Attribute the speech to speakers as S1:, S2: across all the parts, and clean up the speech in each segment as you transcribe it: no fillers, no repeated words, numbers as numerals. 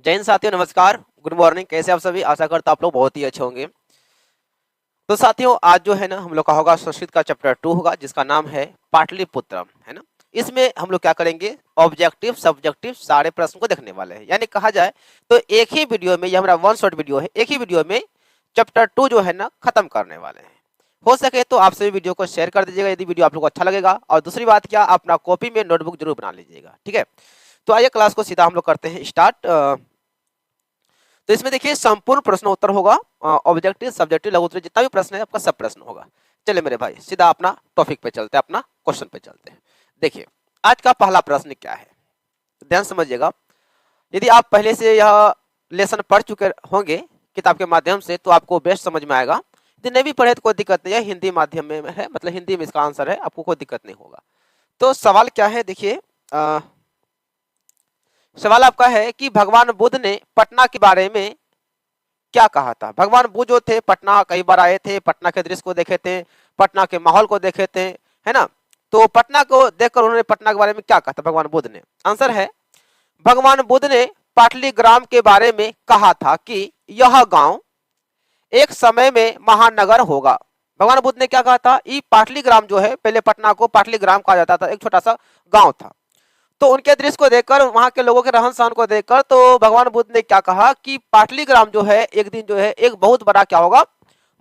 S1: जय हिंद साथियों, नमस्कार, गुड मॉर्निंग। कैसे आप सभी? आशा करता आप लोग बहुत ही अच्छे होंगे। तो साथियों, आज जो है ना हम लोग का होगा संस्कृत का चैप्टर 2 होगा, जिसका नाम है पाटलिपुत्रम, है ना। इसमें हम लोग क्या करेंगे, ऑब्जेक्टिव सब्जेक्टिव सारे प्रश्न को देखने वाले हैं। यानी कहा जाए तो एक ही वीडियो में, ये हमारा वन शॉट वीडियो है, एक ही वीडियो में चैप्टर 2 जो है ना खत्म करने वाले हैं। हो सके तो आप सभी वीडियो को शेयर कर दीजिएगा यदि वीडियो आप लोग को अच्छा लगेगा। और दूसरी बात क्या, अपना कॉपी में नोटबुक जरूर बना लीजिएगा, ठीक है। तो आइए क्लास को सीधा हम लोग करते हैं स्टार्ट। तो इसमें देखिए संपूर्ण प्रश्न उत्तर होगा, ऑब्जेक्टिव सब्जेक्टिव लघु उत्तरीय जितना भी प्रश्न है आपका सब प्रश्न होगा। चलिए मेरे भाई सीधा अपना टॉपिक पे चलते हैं, अपना क्वेश्चन पे चलते हैं। देखिए आज का पहला प्रश्न क्या है, ध्यान समझिएगा। यदि आप पहले से यह लेसन पढ़ चुके होंगे किताब के माध्यम से तो आपको बेस्ट समझ में आएगा। यदि नहीं भी पढ़े तो कोई दिक्कत नहीं है, हिंदी माध्यम में है, मतलब हिंदी में इसका आंसर है, आपको कोई दिक्कत नहीं होगा। तो सवाल क्या है, देखिए सवाल आपका है कि भगवान बुद्ध ने पटना के बारे में क्या कहा था। भगवान बुद्ध जो थे पटना कई बार आए थे, पटना के दृश्य को देखे थे, पटना के माहौल को देखे थे, है ना। तो पटना को देखकर उन्होंने पटना के बारे में क्या कहा था भगवान बुद्ध ने। आंसर है, भगवान बुद्ध ने पाटलीग्राम के बारे में कहा था कि यह गांव एक समय में महानगर होगा। भगवान बुद्ध ने क्या कहा था, ये पाटलीग्राम जो है, पहले पटना को पाटलीग्राम कहा जाता था, एक छोटा सा गांव था। तो उनके दृश्य को देखकर, वहां के लोगों के रहन सहन को देखकर, तो भगवान बुद्ध ने क्या कहा कि पाटलीग्राम जो है एक दिन जो है एक बहुत बड़ा क्या होगा,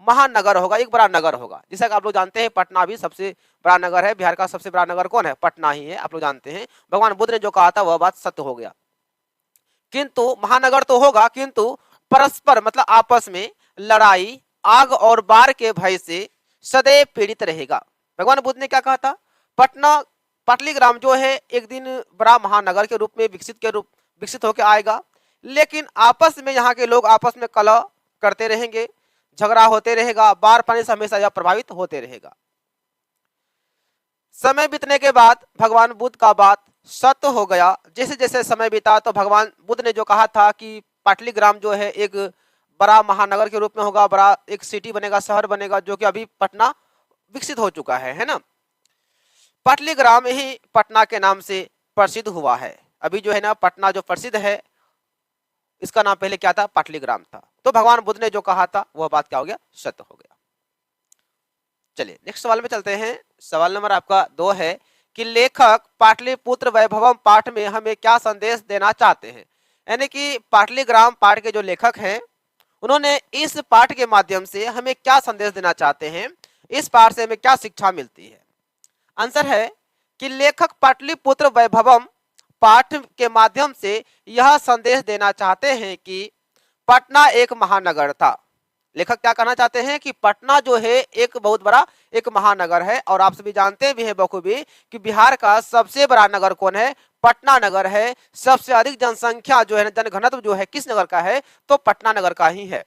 S1: महानगर होगा, एक बड़ा नगर होगा। जैसा कि आप लोग जानते हैं पटना भी सबसे बड़ा नगर है, बिहार का सबसे बड़ा नगर कौन है, पटना ही है, आप लोग जानते हैं। भगवान बुद्ध ने जो कहा था वह बात सत्य हो गया। किंतु महानगर तो होगा, किंतु परस्पर मतलब आपस में लड़ाई आग और बाढ़ के भय से सदैव पीड़ित रहेगा। भगवान बुद्ध ने क्या कहा था, पटना पाटलीग्राम जो है एक दिन बड़ा महानगर के रूप में विकसित होकर आएगा, लेकिन आपस में यहाँ के लोग आपस में कलह करते रहेंगे, झगड़ा होते रहेगा, बाढ़ पानी से हमेशा यह प्रभावित होते रहेगा। समय बीतने के बाद भगवान बुद्ध का बात सत्य हो गया। जैसे जैसे समय बीता तो भगवान बुद्ध ने जो कहा था कि पाटलीग्राम जो है एक बड़ा महानगर के रूप में होगा, बड़ा एक सिटी बनेगा, शहर बनेगा, जो कि अभी पटना विकसित हो चुका है ना। पाटलीग्राम ही पटना के नाम से प्रसिद्ध हुआ है। अभी जो है ना पटना जो प्रसिद्ध है, इसका नाम पहले क्या था, पाटलीग्राम था। तो भगवान बुद्ध ने जो कहा था वह बात क्या हो गया, सत्य हो गया। चलिए नेक्स्ट सवाल में चलते हैं। सवाल नंबर आपका 2 है कि लेखक पाटलिपुत्र वैभवम पाठ में हमें क्या संदेश देना चाहते हैं। यानी कि पाटलीग्राम पाठ के जो लेखक हैं उन्होंने इस पाठ के माध्यम से हमें क्या संदेश देना चाहते हैं, इस पाठ से हमें क्या शिक्षा मिलती है। आंसर है कि लेखक पाटलिपुत्र वैभवम पाठ के माध्यम से यह संदेश देना चाहते हैं कि पटना एक महानगर था। लेखक क्या कहना चाहते हैं कि पटना जो है एक बहुत बड़ा एक महानगर है, और आप सभी जानते भी हैं बखूबी कि बिहार का सबसे बड़ा नगर कौन है, पटना नगर है। सबसे अधिक जनसंख्या जो है, जनघनत्व जो है किस नगर का है, तो पटना नगर का ही है।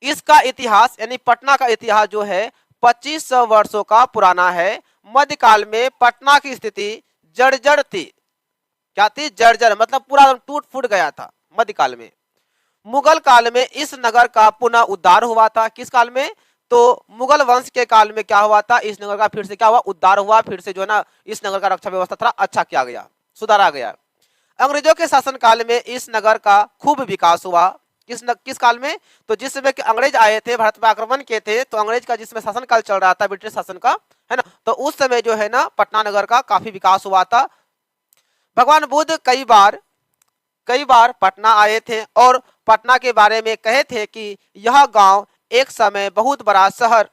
S1: इसका इतिहास यानी पटना का इतिहास जो है 2500 वर्षों का पुराना है। मध्यकाल में पटना की स्थिति जर्जर थी। क्या थी, जर्जर, मतलब पूरा टूट फूट गया था मध्यकाल में। मुगल काल में इस नगर का पुनः उद्धार हुआ था। किस काल में, तो मुगल वंश के काल में क्या हुआ था, इस नगर का फिर से क्या हुआ, उद्धार हुआ, फिर से जो है ना इस नगर का रक्षा व्यवस्था थोड़ा अच्छा किया गया, सुधारा गया। अंग्रेजों के शासन काल में इस नगर का खूब विकास हुआ। किस काल में, तो जिस समय के अंग्रेज आए थे, भारत पर आक्रमण किए थे, तो अंग्रेज का जिसमें शासन काल चल रहा था, ब्रिटिश शासन का, है ना, तो उस समय जो है ना पटना नगर का काफी विकास हुआ था। भगवान बुद्ध कई बार पटना आए थे और पटना के बारे में कहे थे कि यह गांव एक समय बहुत बड़ा शहर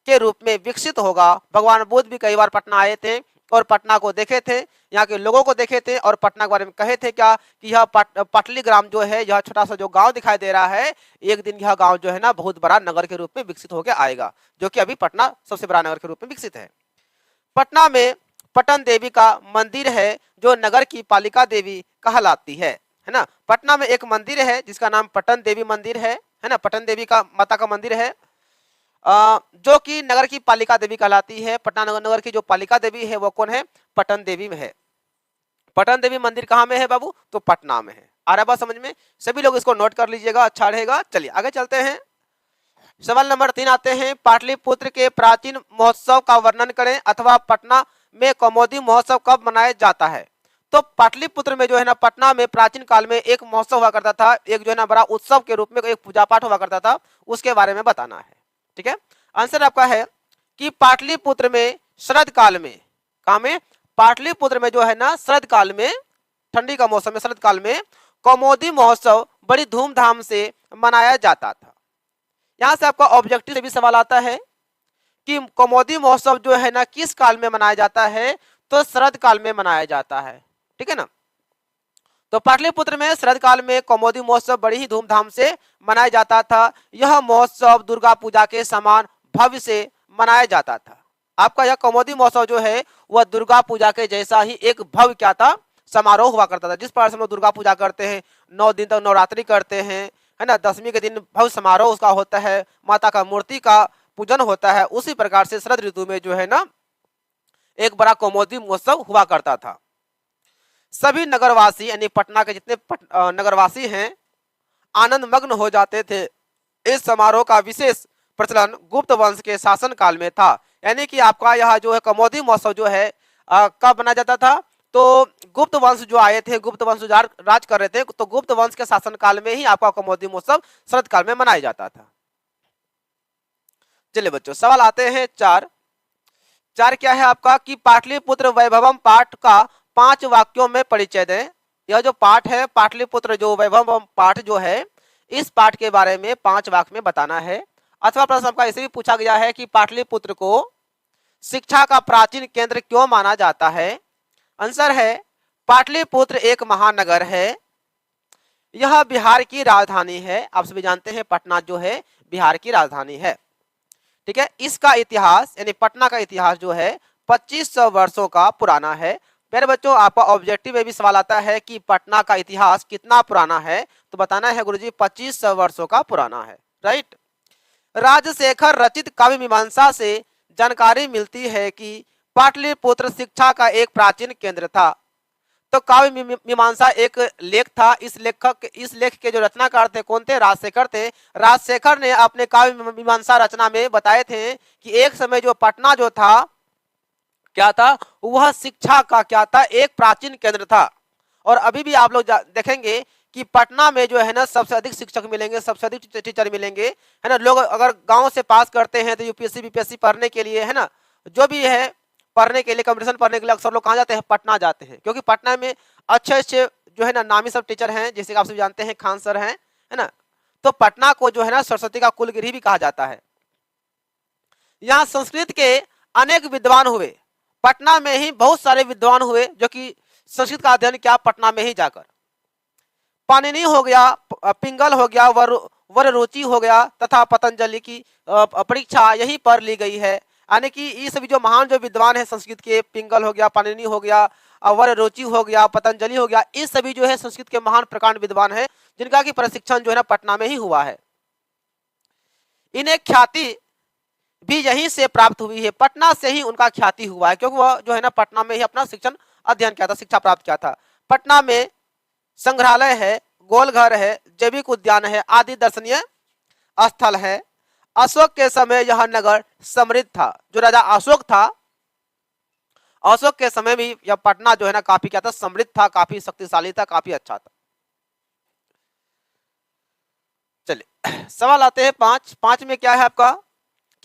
S1: के रूप में विकसित होगा। भगवान बुद्ध भी कई बार पटना आए थे और पटना को देखे थे, यहाँ के लोगों को देखे थे, और पटना के बारे में कहे थे क्या कि यह पाटलीग्राम जो है, यह छोटा सा जो गांव दिखाई दे रहा है, एक दिन यह गांव जो है ना बहुत बड़ा नगर के रूप में विकसित होकर आएगा, जो कि अभी पटना सबसे बड़ा नगर के रूप में विकसित है। पटना में पटन देवी का मंदिर है, जो नगर की पालिका देवी कहलाती है ना। पटना में एक मंदिर है जिसका नाम पटन देवी मंदिर है ना, पटन देवी का माता का मंदिर है, जो कि नगर की पालिका देवी कहलाती है। पटना नगर की जो पालिका देवी है वो कौन है, पटन देवी में है। पटन देवी मंदिर कहाँ में है बाबू, तो पटना में है। आ रहा बात समझ में, सभी लोग इसको नोट कर लीजिएगा, अच्छा रहेगा। चलिए आगे चलते हैं। सवाल नंबर 3 आते हैं, पाटलिपुत्र के प्राचीन महोत्सव का वर्णन करें, अथवा पटना में कौमुदी महोत्सव कब मनाया जाता है। तो तो पाटलिपुत्र में जो है ना, पटना में प्राचीन काल में एक महोत्सव हुआ करता था, एक जो है ना बड़ा उत्सव के रूप में एक पूजा पाठ हुआ करता था, उसके बारे में बताना है। ठीक है, आंसर आपका है कि पाटलिपुत्र में शरद काल में, कहा में, पाटलिपुत्र में जो है ना शरद काल में, ठंडी का मौसम में शरद काल में कौमुदी महोत्सव बड़ी धूमधाम से मनाया जाता था। यहां से आपका ऑब्जेक्टिव से भी सवाल आता है कि कौमुदी महोत्सव जो है ना किस काल में मनाया जाता है, तो शरद काल में मनाया जाता है। ठीक है ना, तो पाटलिपुत्र में शरद काल में कौमुदी महोत्सव बड़ी ही धूमधाम से मनाया जाता था। यह महोत्सव दुर्गा पूजा के समान भव्य से मनाया जाता था। आपका यह कौमुदी महोत्सव जो है वह दुर्गा पूजा के जैसा ही एक भव्य क्या था, समारोह हुआ करता था। जिस प्रकार से हम लोग दुर्गा पूजा करते हैं, 9 दिन तक नवरात्रि करते हैं, है ना, 10वीं के दिन भव्य समारोह उसका होता है, माता का मूर्ति का पूजन होता है, उसी प्रकार से शरद ऋतु में जो है ना एक बड़ा कौमुदी महोत्सव हुआ करता था। सभी नगरवासी यानी पटना के जितने नगरवासी हैं आनंद मग्न हो जाते थे। इस समारोह का विशेष प्रचलन गुप्त वंश के शासन काल में था। यानी कि आपका यह जो है कौमुदी महोत्सव जो है कब मनाया जाता था, तो गुप्त वंश जो आए थे, गुप्त वंश जो राज कर रहे थे, तो गुप्त वंश के शासन काल में ही आपका कौमुदी महोत्सव शरद काल में मनाया जाता था। चलिए बच्चों, सवाल आते हैं चार क्या है आपका कि पाटलिपुत्र वैभवम पाठ का 5 वाक्यों में परिचय दें। यह जो पाठ है पाटलिपुत्र जो वैभवम पाठ जो है, इस पाठ के बारे में 5 वाक्य में बताना है। अथवा प्रश्न आपका इसे भी पूछा गया है कि पाटलिपुत्र को शिक्षा का प्राचीन केंद्र क्यों माना जाता है। आंसर है पाटलिपुत्र एक महानगर है, यह बिहार की राजधानी है। आप सभी जानते हैं पटना जो है बिहार की राजधानी है। ठीक है, इसका इतिहास यानी पटना का इतिहास जो है 2500 वर्षों का पुराना है। प्यारे बच्चों, आपका ऑब्जेक्टिव में भी सवाल आता है कि पटना का इतिहास कितना पुराना है, तो बताना है गुरुजी 2500 वर्षों का पुराना है। राइट। राजशेखर रचित काव्य मीमांसा से जानकारी मिलती है कि पाटलिपुत्र शिक्षा का एक प्राचीन केंद्र था। तो काव्य मीमांसा एक लेख था। इस लेख के जो रचनाकार थे कौन थे, राजशेखर थे। राजशेखर ने अपने काव्य मीमांसा रचना में बताए थे कि एक समय जो पटना जो था क्या था, वह शिक्षा का क्या था, एक प्राचीन केंद्र था। और अभी भी आप लोग देखेंगे कि पटना में जो है ना सबसे अधिक शिक्षक मिलेंगे, सबसे अधिक टीचर मिलेंगे, है ना। लोग अगर गांव से पास करते हैं तो यूपीएससी बीपीएससी पढ़ने के लिए, है ना, जो भी है पढ़ने के लिए, कंपटीशन पढ़ने के लिए अक्सर लोग कहाँ जाते हैं, पटना जाते हैं। क्योंकि पटना में अच्छे अच्छे जो है ना नामी सब टीचर हैं, जैसे आप सब जानते हैं खान सर हैं, है ना। तो पटना को जो है ना सरस्वती का कुलगिरी भी कहा जाता है। यहाँ संस्कृत के अनेक विद्वान हुए। पटना में ही बहुत सारे विद्वान हुए जो कि संस्कृत का अध्ययन किया पटना में ही जाकर। पाणिनि हो गया, पिंगल हो गया, वररुचि हो गया तथा पतंजलि की परीक्षा यहीं पर ली गई है। यानी कि ये सभी जो महान जो विद्वान है संस्कृत के, पिंगल हो गया, पाणिनि हो गया, वररुचि हो गया, पतंजलि हो गया, ये सभी जो है संस्कृत के महान प्रकांड विद्वान है जिनका की प्रशिक्षण जो है ना पटना में ही हुआ है। इन्हें ख्याति भी यहीं से प्राप्त हुई है, पटना से ही उनका ख्याति हुआ है, क्योंकि वह जो है ना पटना में ही अपना शिक्षण अध्ययन किया था, शिक्षा प्राप्त किया था। पटना में संग्रहालय है, गोलघर है, जैविक उद्यान है, आदि दर्शनीय स्थल है। अशोक के समय यह नगर समृद्ध था। जो राजा अशोक था, अशोक के समय भी यह पटना जो है ना काफी क्या था, समृद्ध था, काफी शक्तिशाली था, काफी अच्छा था। चलिए सवाल आते हैं 5 में क्या है आपका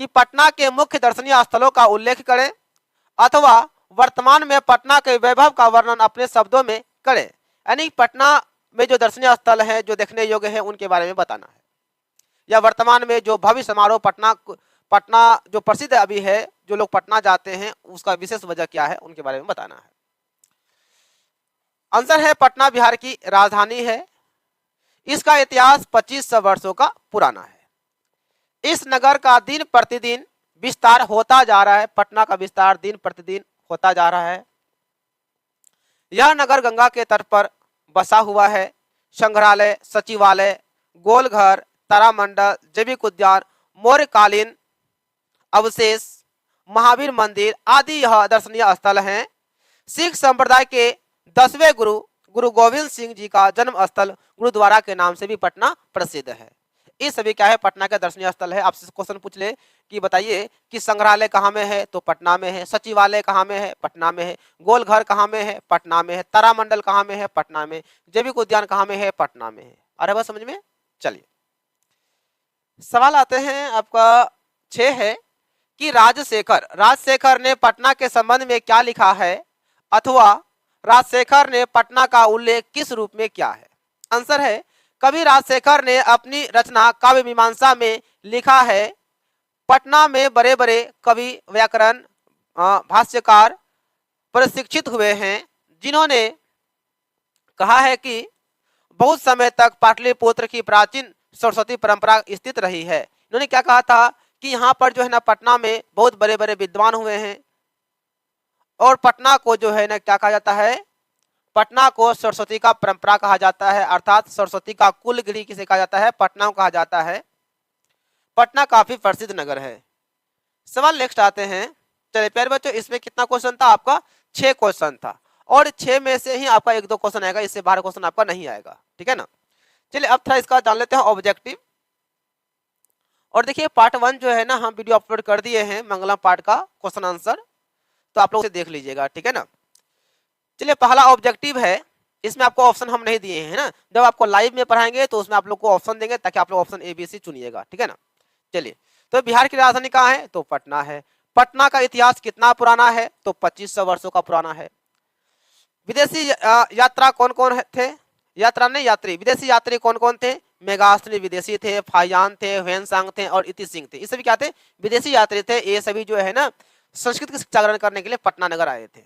S1: कि पटना के मुख्य दर्शनीय स्थलों का उल्लेख करें अथवा वर्तमान में पटना के वैभव का वर्णन अपने शब्दों में करें। यानी पटना में जो दर्शनीय स्थल है, जो देखने योग्य है, उनके बारे में बताना है, या वर्तमान में जो भव्य समारोह पटना जो प्रसिद्ध अभी है, जो लोग पटना जाते हैं, उसका विशेष वजह क्या है, उनके बारे में बताना है। आंसर है पटना बिहार की राजधानी है। इसका इतिहास 2500 वर्षों का पुराना है। इस नगर का दिन प्रतिदिन विस्तार होता जा रहा है। पटना का विस्तार दिन प्रतिदिन होता जा रहा है। यह नगर गंगा के तट पर बसा हुआ है। संग्रहालय, सचिवालय, गोलघर, तारामंडल, जैविक उद्यान, मौर्यकालीन अवशेष, महावीर मंदिर आदि यह दर्शनीय स्थल हैं। सिख संप्रदाय के 10वें गुरु गोविंद सिंह जी का जन्म स्थल गुरुद्वारा के नाम से भी पटना प्रसिद्ध है। ये सभी क्या है, पटना के दर्शनीय स्थल है। आपसे क्वेश्चन पूछ ले कि बताइए कि संग्रहालय कहाँ में है, तो पटना में है। सचिवालय कहाँ में है, पटना में है। गोलघर कहाँ में है, पटना में है। तारामंडल कहाँ में है, पटना में। जैविक उद्यान कहाँ में है, पटना में है। अरे बस समझ में। चलिए सवाल आते हैं आपका 6 है कि राजशेखर ने पटना के संबंध में क्या लिखा है, अथवा राजशेखर ने पटना का उल्लेख किस रूप में किया है। आंसर है, कवि राजशेखर ने अपनी रचना काव्य मीमांसा में लिखा है, पटना में बड़े बड़े कवि, व्याकरण, भाष्यकार प्रशिक्षित हुए हैं, जिन्होंने कहा है कि बहुत समय तक पाटलिपुत्र की प्राचीन सरस्वती परंपरा स्थित रही है। इन्होंने क्या कहा था कि यहाँ पर जो है ना पटना में बहुत बड़े बड़े विद्वान हुए हैं, और पटना को जो है ना क्या कहा जाता है, पटना को सरस्वती का परंपरा कहा जाता है, अर्थात सरस्वती का कुलगिरी किसे कहा जाता है, पटना को कहा जाता है। पटना काफी प्रसिद्ध नगर है। सवाल नेक्स्ट आते हैं। चलिए प्यारे बच्चों, इसमें कितना क्वेश्चन था आपका, 6 क्वेश्चन था, और 6 में से ही आपका 1-2 क्वेश्चन आएगा, इससे बाहर क्वेश्चन आपका नहीं आएगा, ठीक है ना। चलिए अब थोड़ा इसका जान लेते हैं ऑब्जेक्टिव। और देखिए पार्ट 1 जो है ना हम वीडियो अपलोड कर दिए हैं, मंगलम पार्ट का क्वेश्चन आंसर, तो आप लोग से देख लीजिएगा, ठीक है ना। चलिए पहला ऑब्जेक्टिव है, इसमें आपको ऑप्शन हम नहीं दिए हैं ना, जब आपको लाइव में पढ़ाएंगे तो उसमें आप लोग को ऑप्शन देंगे, ताकि आप लोग ऑप्शन ABC चुनिएगा, ठीक है ना। चलिए तो बिहार की राजधानी कहाँ है, तो पटना है। पटना का इतिहास कितना पुराना है, तो 2500 वर्षों का पुराना है। विदेशी यात्रा कौन कौन थे, यात्रा नहीं यात्री, विदेशी यात्री कौन कौन थे, मेगास्त्री विदेशी थे, फायान थे, ह्वेनसांग थे और इति सिंह थे। ये सभी क्या थे, विदेशी यात्री थे। ये सभी जो है ना संस्कृत की शिक्षा ग्रहण करने के लिए पटना नगर आए थे।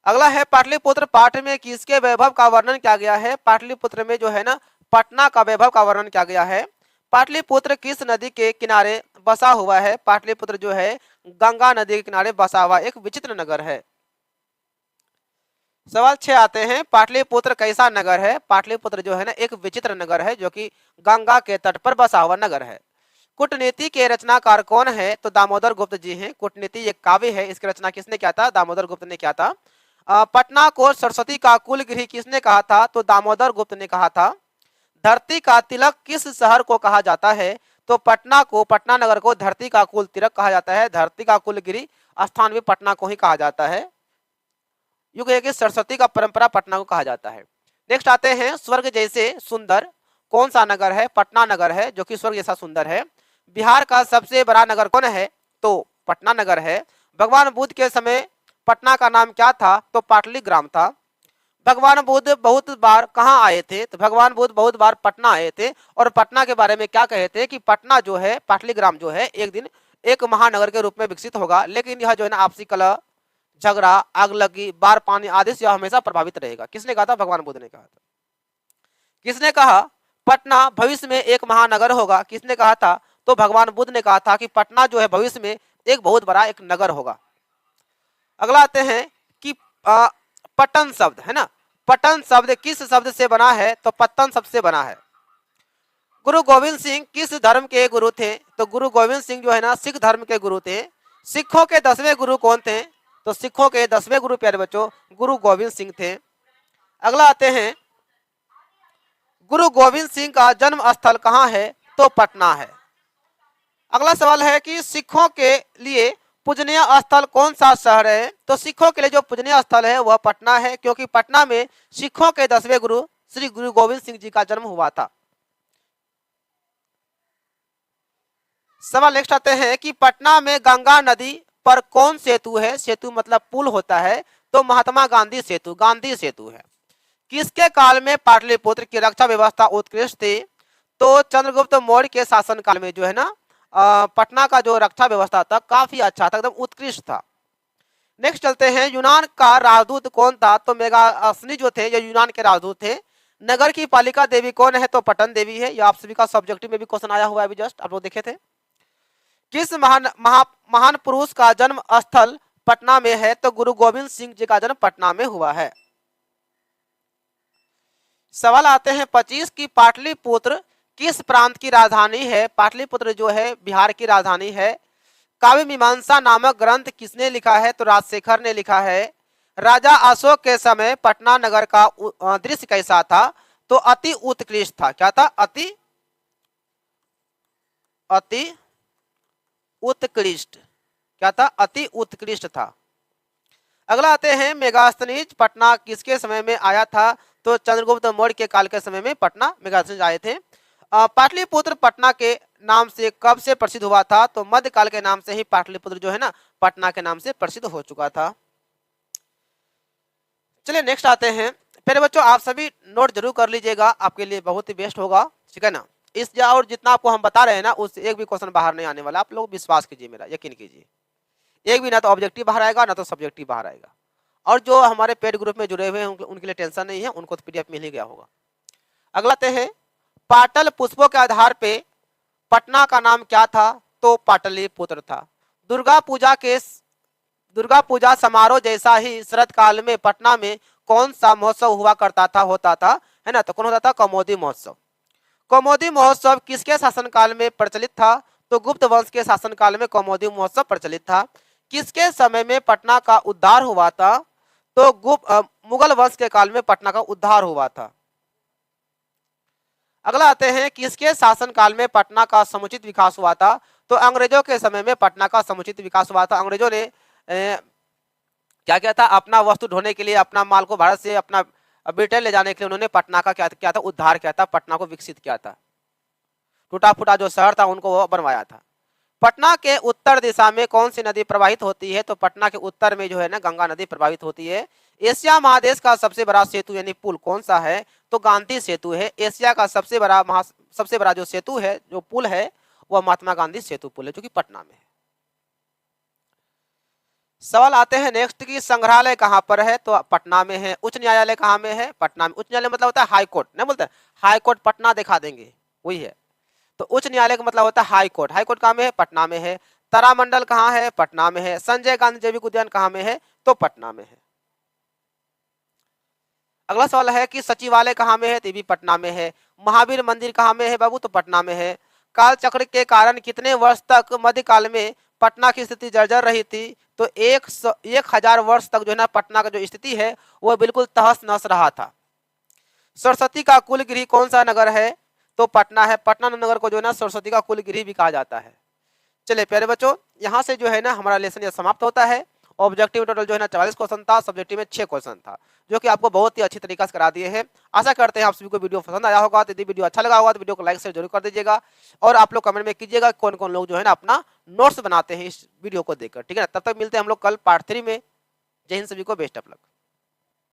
S1: अगला है पाटलिपुत्र पाठ में किसके वैभव का वर्णन किया गया है। पाटलिपुत्र में जो है ना पटना का वैभव का वर्णन किया गया है। पाटलिपुत्र किस नदी के किनारे बसा हुआ है। पाटलिपुत्र जो है गंगा नदी के किनारे बसा हुआ एक विचित्र नगर है। सवाल 6 आते हैं, पाटलिपुत्र कैसा नगर है। पाटलिपुत्र जो है ना एक विचित्र नगर है, जो कि गंगा के तट पर बसा हुआ नगर है। कूटनीति के रचनाकार कौन है, तो दामोदर गुप्त जी हैं। कूटनीति एक काव्य है, इसकी रचना किसने किया था, दामोदर गुप्त ने किया था। पटना को सरस्वती का कुलगिरी किसने कहा था, तो दामोदर गुप्त ने कहा था। धरती का तिलक किस शहर को कहा जाता है, तो पटना नगर को धरती का कुल तिलक कहा जाता है। धरती का कुलगिरी स्थान भी पटना को ही कहा जाता है। युग है कि सरस्वती का परंपरा पटना को कहा जाता है। नेक्स्ट आते हैं, स्वर्ग जैसे सुंदर कौन सा नगर है। पटना नगर है, जो कि स्वर्ग जैसा सुंदर है। बिहार का सबसे बड़ा नगर कौन है, तो पटना नगर है। भगवान बुद्ध के समय पटना का नाम क्या था, तो पाटलिग्राम था। भगवान बुद्ध बहुत बार कहाँ आए थे, तो भगवान बुद्ध बहुत बार पटना आए थे, और पटना के बारे में क्या कहे थे कि पटना जो है, पाटलिग्राम जो है एक दिन एक महानगर के रूप में विकसित होगा, लेकिन यह जो है ना आपसी कलह, झगड़ा, आग लगी, बार पानी आदि से हमेशा प्रभावित रहेगा। किसने कहा था, भगवान बुद्ध ने कहा था। किसने कहा पटना भविष्य में एक महानगर होगा, किसने कहा था, तो भगवान बुद्ध ने कहा था कि पटना जो है भविष्य में एक बहुत बड़ा एक नगर होगा। अगला आते हैं कि पटन शब्द है ना, पटन शब्द किस शब्द से बना है, तो पत्तन शब्द से बना है। गुरु गोविंद सिंह किस धर्म के गुरु थे, तो गुरु गोविंद सिंह जो है ना सिख धर्म के गुरु थे। सिखों के 10वें गुरु कौन थे, तो सिखों के 10वें गुरु प्यारे बच्चों गुरु गोविंद सिंह थे। अगला आते हैं, गुरु गोविंद सिंह का जन्म स्थल कहाँ है, तो पटना है। अगला सवाल है कि सिखों के लिए पूजनीय स्थल कौन सा शहर है, तो सिखों के लिए जो पूजनीय स्थल है वह पटना है, क्योंकि पटना में सिखों के 10वें गुरु श्री गुरु गोविंद सिंह जी का जन्म हुआ था। सवाल नेक्स्ट आते हैं कि पटना में गंगा नदी पर कौन सेतु है। सेतु मतलब पुल होता है, तो महात्मा गांधी सेतु, गांधी सेतु है। किसके काल में पाटलिपुत्र की रक्षा व्यवस्था उत्कृष्ट थी, तो चंद्रगुप्त मौर्य के शासन काल में जो है ना पटना का जो रक्षा व्यवस्था था काफी अच्छा था, एकदम उत्कृष्ट था। नेक्स्ट चलते हैं, यूनान का राजदूत कौन था, तो मेगास्नी जो थे ये यूनान के राजदूत थे। नगर की पालिका देवी कौन है, तो पटन देवी है। यह आप सभी का सब्जेक्टिव में भी क्वेश्चन आया हुआ है, अभी जस्ट आप लोग देखे थे। किस महान पुरुष का जन्म स्थल पटना में है, तो गुरु गोविंद सिंह जी का जन्म पटना में हुआ है। सवाल आते हैं 25 की पाटलिपुत्र किस प्रांत की राजधानी है। पाटलिपुत्र जो है बिहार की राजधानी है। काव्य मीमांसा नामक ग्रंथ किसने लिखा है, तो राजशेखर ने लिखा है। राजा अशोक के समय पटना नगर का दृश्य कैसा था, तो अति उत्कृष्ट था। क्या था? अति उत्कृष्ट। क्या था? अति उत्कृष्ट था। अगला आते हैं मेगास्थनीज पटना किसके समय में आया था? तो चंद्रगुप्त मौर्य के काल के समय में पटना मेगास्थनीज आए थे। पाटलिपुत्र पटना के नाम से कब से प्रसिद्ध हुआ था? तो मध्यकाल के नाम से ही पाटलिपुत्र जो है ना पटना के नाम से प्रसिद्ध हो चुका था। चलिए नेक्स्ट आते हैं। फिर बच्चों आप सभी नोट जरूर कर लीजिएगा, आपके लिए बहुत ही बेस्ट होगा, ठीक है ना। इस और जितना आपको हम बता रहे हैं ना उससे एक भी क्वेश्चन बाहर नहीं आने वाला, आप लोग विश्वास कीजिए, मेरा यकीन कीजिए। एक भी ना तो ऑब्जेक्टिव बाहर आएगा ना तो सब्जेक्टिव बाहर आएगा। और जो हमारे पेड ग्रुप में जुड़े हुए हैं उनके लिए टेंशन नहीं है, उनको तो पीडीएफ मिल ही गया होगा। अगला आते हैं पाटल पुष्पों के आधार पे पटना का नाम क्या था? तो पाटलिपुत्र था। दुर्गा पूजा समारोह जैसा ही शरद काल में पटना में कौन सा महोत्सव हुआ करता था? होता था, है ना। तो कौन होता था? कौमुदी महोत्सव। कौमुदी महोत्सव किसके शासनकाल में प्रचलित था? तो गुप्त वंश के शासनकाल में कौमुदी महोत्सव प्रचलित था। किसके समय में पटना का उद्धार हुआ था? तो मुगल वंश के काल में पटना का उद्धार हुआ था। अगला आते हैं किसके शासन काल में पटना का समुचित विकास हुआ था? तो अंग्रेजों के समय में पटना का समुचित विकास हुआ था। अंग्रेजों ने क्या किया था? अपना वस्तु ढोने के लिए, अपना माल को भारत से अपना ब्रिटेन ले जाने के लिए उन्होंने पटना का क्या था? उद्धार किया था, पटना को विकसित किया था। टूटा फूटा जो शहर था उनको वो बनवाया था। पटना के उत्तर दिशा में कौन सी नदी प्रवाहित होती है? तो पटना के उत्तर में जो है ना गंगा नदी प्रवाहित होती है। एशिया महादेश का सबसे बड़ा सेतु यानी पुल कौन सा है? तो गांधी सेतु है। एशिया का सबसे बड़ा जो सेतु है, जो पुल है, वह महात्मा गांधी सेतु पुल है, जो कि पटना में है। सवाल आते हैं नेक्स्ट की संग्रहालय कहाँ पर है? तो पटना में है। उच्च न्यायालय कहाँ में है? पटना में। उच्च न्यायालय मतलब होता है हाई कोर्ट, नहीं बोलते हाई कोर्ट पटना दिखा देंगे, वही है। तो उच्च न्यायालय का मतलब होता है हाई कोर्ट। हाई कोर्ट कहाँ में है? पटना में है। तारामंडल कहाँ है? पटना में है। संजय गांधी जैविक उद्यान कहाँ में है? तो पटना में है। अगला सवाल है कि सचिवालय कहाँ में है? तो भी पटना में है। महावीर मंदिर कहाँ में है बाबू? तो पटना में है। काल चक्र के कारण कितने वर्ष तक मध्यकाल में पटना की स्थिति जर्जर रही थी? तो 1000 वर्ष तक जो है ना पटना का जो स्थिति है वह बिल्कुल तहस नहस रहा था। सरस्वती का कुल गृह कौन सा नगर है? तो पटना है। पटना नगर को जो है ना सरस्वती का कुल गृह भी कहा जाता है। चलिए प्यारे बच्चों, यहाँ से जो है ना हमारा लेसन यह समाप्त होता है। ऑब्जेक्टिव टोटल जो है ना 44 क्वेश्चन था, सब्जेक्टिव में 6 क्वेश्चन था, जो कि आपको बहुत ही अच्छी तरीके से करा दिए हैं। आशा करते हैं आप सभी को वीडियो पसंद आया होगा। तो यदि वीडियो अच्छा लगा होगा तो वीडियो को लाइक शेयर जरूर कर दीजिएगा। और आप लोग कमेंट में कीजिएगा कौन कौन लोग जो है ना अपना नोट्स बनाते हैं इस वीडियो को देखकर, ठीक है ना। तब तक मिलते हैं हम लोग कल पार्ट 3 में। जय हिंद, सभी को बेस्ट ऑफ लक।